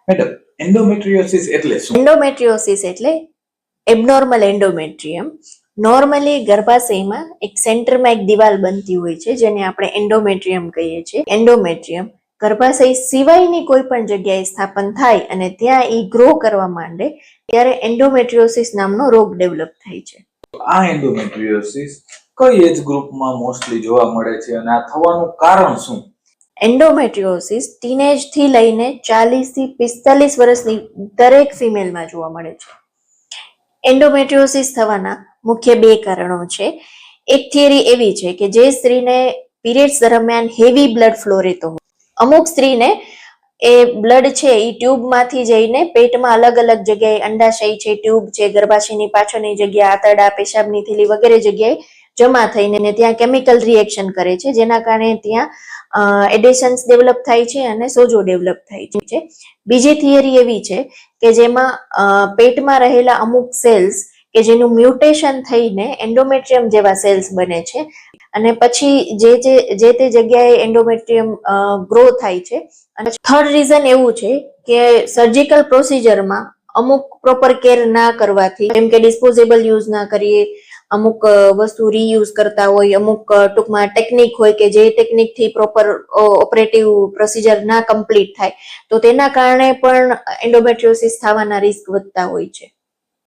Madam, એન્ડોમેટ્રિયોસિસ એટલે શું? એન્ડોમેટ્રિયોસિસ એટલે એબનોર્મલ એન્ડોમેટ્રિયમ. નોર્મલી ગર્ભાશયમાં એક સેન્ટરમાં એક દિવાલ બનતી હોય છે જેને આપણે એન્ડોમેટ્રિયમ કહીએ છીએ. એન્ડોમેટ્રિયમ ગર્ભાશય સિવાયની કોઈ પણ જગ્યાએ સ્થાપન થાય અને ત્યાં ઈ ગ્રો કરવા માંડે ત્યારે એન્ડોમેટ્રિયોસિસ નામનો રોગ ડેવલપ થાય છે. આ એન્ડોમેટ્રિયોસિસ કઈ એજ ગ્રુપમાં મોસ્ટલી જોવા મળે છે અને આ થવાનું કારણ શું? એન્ડોમેટ્રિયોસિસ ટીનેજ થી લઈને 40 થી 45 વર્ષની દરેક ફિમેલમાં જોવા મળે છે. એન્ડોમેટ્રિયોસિસ થવાના મુખ્ય બે કારણો છે. એક થિયરી એવી છે કે જે સ્ત્રીને પીરિયડ્સ દરમિયાન હેવી બ્લડ ફ્લો રહેતો હોય, અમુક સ્ત્રીને એ બ્લડ છે એ ટ્યુબમાંથી જઈને પેટમાં અલગ અલગ જગ્યાએ અંડાશય છે, ટ્યુબ છે, ગર્ભાશયની પાછળની જગ્યા, આંતરડા, પેશાબની થેલી વગેરે જગ્યાએ જમા થઈને ત્યાં કેમિકલ રિએક્શન કરે છે જેના કારણે ત્યાં એડેશન્સ ડેવલપ થાય છે અને સોજો ડેવલપ થાય છે. બીજી થિયરી એવી છે કે જેમાં પેટમાં રહેલા અમુક સેલ્સ કે જેનું મ્યુટેશન થઈને એન્ડોમેટ્રિયમ જેવા સેલ્સ બને છે અને પછી જે તે જગ્યાએ એન્ડોમેટ્રિયમ ગ્રો થાય છે. અને થર્ડ રીઝન એવું છે કે સર્જિકલ પ્રોસિજરમાં અમુક પ્રોપર કેર ના કરવાથી, જેમ કે ડિસ્પોઝેબલ યુઝ ના કરીએ, અમુક વસ્તુ રીયુઝ કરતા હોય, અમુક ટૂંકમાં ટેકનિક હોય કે જે ટેકનિકથી પ્રોપર ઓપરેટિવ પ્રોસિજર ના કમ્પ્લીટ થાય તો તેના કારણે પણ એન્ડોમેટ્રિયોસિસ થવાના રિસ્ક વધતા હોય છે.